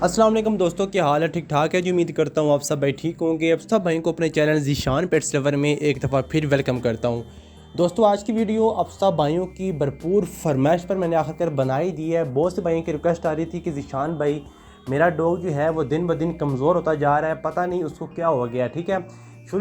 अस्सलाम वालेकुम दोस्तों, क्या हाल है? ठीक ठाक है जी। उम्मीद करता हूँ आप सब भाई ठीक होंगे। अब सब भाई को अपने चैनल ज़ीशान पेट्स लवर में एक दफ़ा फिर वेलकम करता हूँ। दोस्तों आज की वीडियो अब सब भाइयों की भरपूर फरमाइश पर मैंने आखिरकार बनाई दी है। बहुत से भाइयों की रिक्वेस्ट आ रही थी कि ज़ीशान भाई मेरा डॉग जो है वो दिन ब दिन कमज़ोर होता जा रहा है, पता नहीं उसको क्या हो गया। ठीक है,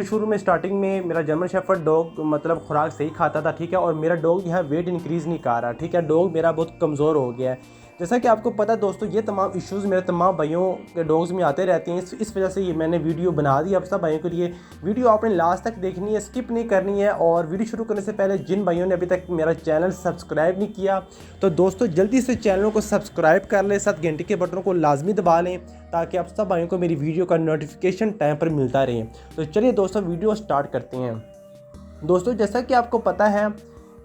शुरू में स्टार्टिंग में मेरा जर्मन शेफर्ड डॉग मतलब खुराक सही खाता था, ठीक है, और मेरा डॉग जो है वेट इंक्रीज़ नहीं कर रहा। ठीक है, डॉग मेरा बहुत कमज़ोर हो गया है। जैसा कि आपको पता है दोस्तों, ये तमाम इश्यूज़ मेरे तमाम भाइयों के डॉग्स में आते रहते हैं। इस वजह से ये मैंने वीडियो बना दी अब सब भाइयों के लिए। वीडियो आपने लास्ट तक देखनी है, स्किप नहीं करनी है। और वीडियो शुरू करने से पहले जिन भाइयों ने अभी तक मेरा चैनल सब्सक्राइब नहीं किया तो दोस्तों जल्दी से चैनल को सब्सक्राइब कर लें, साथ घंटे के बटन को लाजमी दबा लें ताकि आप सब भाइयों को मेरी वीडियो का नोटिफिकेशन टाइम पर मिलता रहे। तो चलिए दोस्तों वीडियो स्टार्ट करते हैं। दोस्तों जैसा कि आपको पता है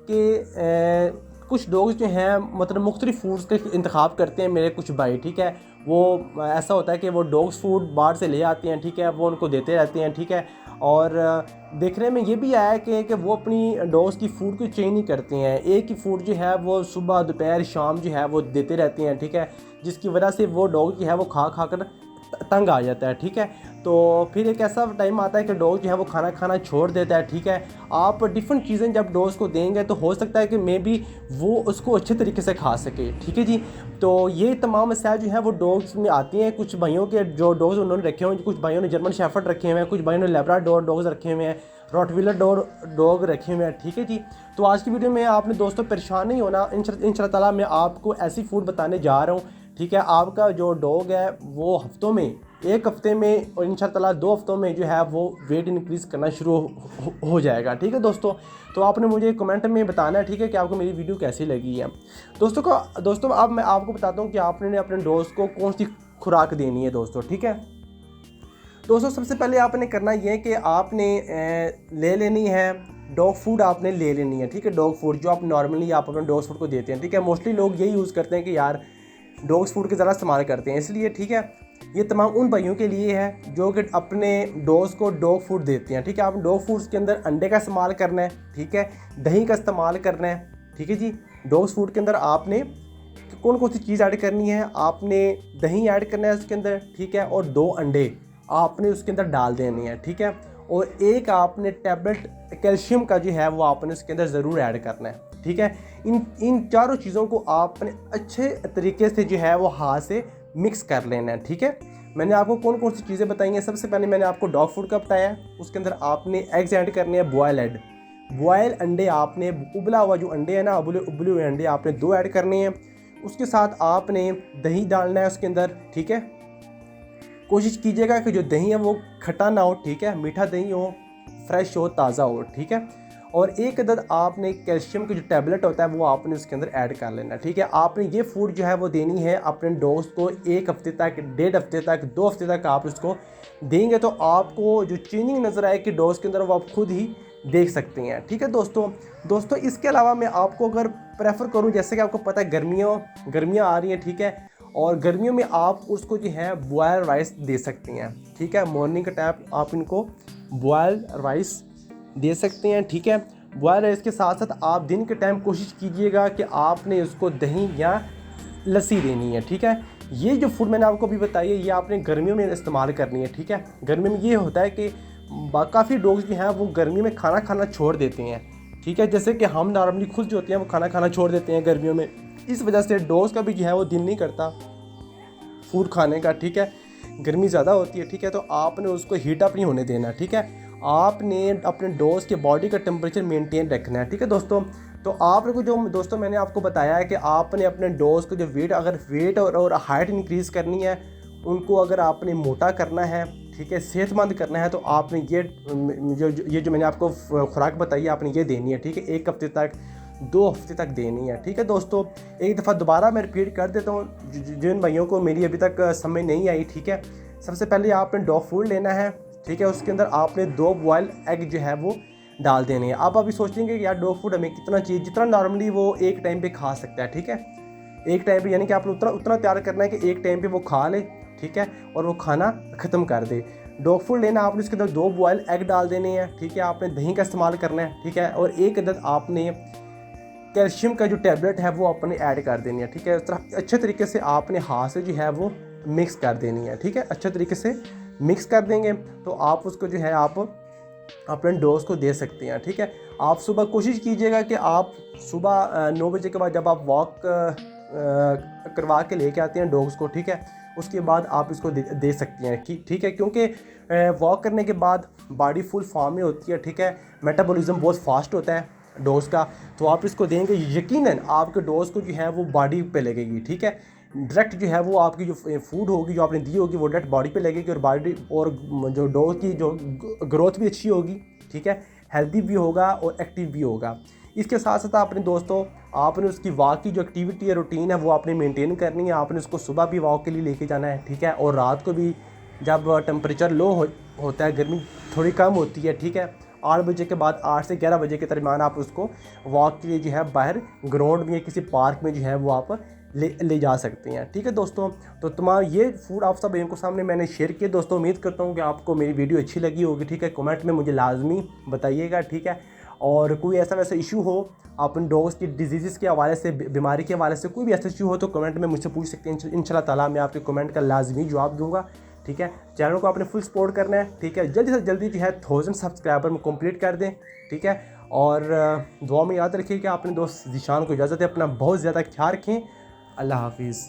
कि कुछ डॉग्स जो हैं मतलब मुख्तलिफ फूड्स का इंतखाब करते हैं मेरे कुछ भाई। ठीक है, वो ऐसा होता है कि वो डॉग्स फूड बाहर से ले आते हैं, ठीक है, वो उनको देते रहते हैं। ठीक है, और देखने में ये भी आया है कि वो अपनी डॉग्स की फ़ूड को चेंज नहीं करते हैं। एक ही फूड जो है वो सुबह दोपहर शाम जो है वो देते रहते हैं। ठीक है, जिसकी वजह से वो डॉग जो है वो खा कर तंग आ जाता है। ठीक है, तो फिर एक ऐसा टाइम आता है कि डॉग जो है वो खाना खाना छोड़ देता है। ठीक है, आप डिफरेंट चीज़ें जब डॉग्स को देंगे तो हो सकता है कि मे बी वो उसको अच्छे तरीके से खा सके। ठीक है जी, तो ये तमाम मसाइल जो है वो डॉग्स में आती हैं। कुछ भाइयों के जो डॉग्स उन्होंने रखे हुए हैं, कुछ भाइयों ने जर्मन शेफर्ड रखे हुए हैं, कुछ भाइयों ने लैब्राडोर डॉग्स रखे हुए हैं, रॉटवीलर डॉग रखे हुए हैं। ठीक है जी, तो आज की वीडियो में आपने दोस्तों परेशान नहीं होना। इंशाल्लाह ताला मैं आपको ऐसी फूड बताने जा रहा हूँ। ठीक है, आपका जो डॉग है वो हफ्तों में, एक हफ्ते में और इंशाल्लाह 2 हफ्तों में जो है वो वेट इंक्रीज़ करना शुरू हो जाएगा। ठीक है दोस्तों, तो आपने मुझे कमेंट में बताना है, ठीक है, कि आपको मेरी वीडियो कैसी लगी है। दोस्तों अब मैं आपको बताता हूँ कि आपने अपने डॉग को कौन सी खुराक देनी है दोस्तों। ठीक है दोस्तों, सबसे पहले आपने करना ये है कि आपने ले लेनी है डॉग फूड, आपने ले लेनी है। ठीक है, डॉग फूड जो आप नॉर्मली आप अपने डॉग फूड को देते हैं। ठीक है, मोस्टली लोग यही यूज़ करते हैं कि यार डॉग्स फूड के ज़रा इस्तेमाल करते हैं, इसलिए ठीक है ये तमाम उन भाइयों के लिए है जो कि अपने डॉग्स को डॉग फूड देते हैं। ठीक है, आप डॉग फूड्स के अंदर अंडे का इस्तेमाल करना है, ठीक है, दही का इस्तेमाल करना है। ठीक है जी, डॉग्स फूड के अंदर आपने कौन कौन सी चीज़ ऐड करनी है, आपने दही ऐड करना है उसके अंदर, ठीक है, और 2 अंडे आपने उसके अंदर डाल देने हैं। ठीक है, और एक आपने टैबलेट कैल्शियम का जो है वो आपने उसके अंदर ज़रूर ऐड करना है। ठीक है, इन चारों चीज़ों को आपने अच्छे तरीके से जो है वो हाथ से मिक्स कर लेना है। ठीक है, मैंने आपको कौन कौन सी चीज़ें बताई हैं। सबसे पहले मैंने आपको डॉग फूड का बताया है, उसके अंदर आपने एग्स ऐड करने हैं, बॉयल अंडे आपने, उबला हुआ जो अंडे है ना, उबले हुए अंडे आपने 2 ऐड करने हैं। उसके साथ आपने दही डालना है उसके अंदर। ठीक है, कोशिश कीजिएगा कि जो दही है वो खट्टा ना हो, ठीक है, मीठा दही हो, फ्रेश हो, ताज़ा हो। ठीक है, और एक अदद आपने कैल्शियम का जो टैबलेट होता है वो आपने उसके अंदर ऐड कर लेना है। ठीक है, आपने ये फूड जो है वो देनी है अपने डॉग्स को 1 हफ्ते तक, 1.5 हफ्ते तक, 2 हफ्ते तक आप उसको देंगे तो आपको जो चेंजिंग नज़र आए कि डॉग्स के अंदर वो आप खुद ही देख सकते हैं। ठीक है दोस्तों इसके अलावा मैं आपको अगर प्रेफर करूँ, जैसे कि आपको पता है गर्मियाँ आ रही हैं, ठीक है, और गर्मियों में आप उसको जो है बॉयल राइस दे सकते हैं। ठीक है, मॉर्निंग का टाइम आप इनको बॉयल राइस दे सकते हैं। ठीक है, बॉयल राइस के साथ साथ आप दिन के टाइम कोशिश कीजिएगा कि आपने उसको दही या लस्सी देनी है। ठीक है, ये जो फूड मैंने आपको अभी बताई है ये आपने गर्मियों में इस्तेमाल करनी है। ठीक है, गर्मियों में ये होता है कि काफ़ी डॉग्स जो हैं वो गर्मियों में खाना खाना छोड़ देते हैं। ठीक है, जैसे कि हम नॉर्मली खुद जो होते हैं वो खाना खाना छोड़ देते हैं गर्मियों में, इस वजह से डॉग्स का भी जो है वो दिल नहीं करता फूड खाने का। ठीक है, गर्मी ज़्यादा होती है। ठीक है, तो आपने उसको हीट अप नहीं होने देना। ठीक है, आपने अपने डॉग्स के बॉडी का टेम्परेचर मेंटेन रखना है। ठीक है दोस्तों, तो आप लोग जो दोस्तों मैंने आपको बताया है कि आपने अपने डॉग्स को जो वेट और हाइट इंक्रीज़ करनी है, उनको अगर आपने मोटा करना है, ठीक है, सेहतमंद करना है, तो आपने ये जो मैंने आपको खुराक बताई है आपने ये देनी है। ठीक है, 1 हफ्ते तक, 2 हफ्ते तक देनी है। ठीक है दोस्तों, एक दफ़ा दोबारा मैं रिपीट कर देता हूँ जिन भाइयों को मेरी अभी तक समझ नहीं आई। ठीक है, सबसे पहले आपने डॉग फूड लेना है। ठीक है, उसके अंदर आपने 2 बॉयल एग जो है वो डाल देने हैं। आप अभी सोचेंगे कि यार डॉग फूड हमें कितना चाहिए, जितना नॉर्मली वो एक टाइम पे खा सकता है। ठीक है, एक टाइम पे यानी कि आपने उतना तैयार करना है कि एक टाइम पे वो खा ले, ठीक है, और वो खाना ख़त्म कर दे। डॉग फूड लेना आपने, उसके अंदर 2 बॉयल एग डाल देने हैं। ठीक है, आपने दही का इस्तेमाल करना है। ठीक है, और एक अदद आपने कैल्शियम का जो टैबलेट है वो आपने ऐड कर देनी है। ठीक है, इस तरह अच्छे तरीके से आपने हाथ से जो है वो मिक्स कर देनी है। ठीक है, अच्छे तरीके से मिक्स कर देंगे तो आप उसको जो है आप अपने डॉग्स को दे सकते हैं। ठीक है, आप सुबह कोशिश कीजिएगा कि आप सुबह 9 बजे के बाद जब आप वॉक करवा के लेके आते हैं डॉग्स को, ठीक है, उसके बाद आप इसको दे सकते हैं। ठीक है, क्योंकि वॉक करने के बाद बॉडी फुल फॉर्म में होती है। ठीक है, मेटाबॉलिज्म बहुत फास्ट होता है डोज का, तो आप इसको देंगे यकीनन आपके डोज को जो है वो बॉडी पे लगेगी। ठीक है, डायरेक्ट जो है वो आपकी जो फूड होगी जो आपने दी होगी वो डायरेक्ट बॉडी पे लगेगी और बॉडी और जो डोज की जो ग्रोथ भी अच्छी होगी। ठीक है, हेल्दी भी होगा और एक्टिव भी होगा। इसके साथ साथ आपने दोस्तों आपने उसकी वॉक की जो एक्टिविटी है रूटीन है वो आपने मेंटेन करनी है। आपने उसको सुबह भी वॉक के लिए लेके जाना है। ठीक है, और रात को भी जब टेम्परेचर लो होता है, गर्मी थोड़ी कम होती है, ठीक है, 8 बजे के बाद 8 से 11 बजे के दरमियान आप उसको वॉक के लिए जो है बाहर ग्राउंड में या किसी पार्क में जो है वो आप ले जा सकते हैं। ठीक है दोस्तों, तो तमाम ये फूड आप सब इनको सामने मैंने शेयर किए। दोस्तों उम्मीद करता हूँ कि आपको मेरी वीडियो अच्छी लगी होगी। ठीक है, कमेंट में मुझे लाजमी बताइएगा। ठीक है, और कोई ऐसा वैसा इशू हो अपने डॉग्स की डिजीज़ के हवाले से, बीमारी के हवाले से कोई भी ऐसा इशू हो तो कमेंट में मुझसे पूछ सकते हैं। इंशाल्लाह ताला मैं आपके कमेंट का लाजमी जवाब दूंगा। ठीक है, चैनल को आपने फुल सपोर्ट करना है। ठीक है, जल्दी से जल्दी जो है 1000 सब्सक्राइबर में कंप्लीट कर दें। ठीक है, और दुआ में याद रखिए कि अपने दोस्त ज़ीशान को इजाज़त है। अपना बहुत ज़्यादा ख्याल रखें। अल्लाह हाफिज़।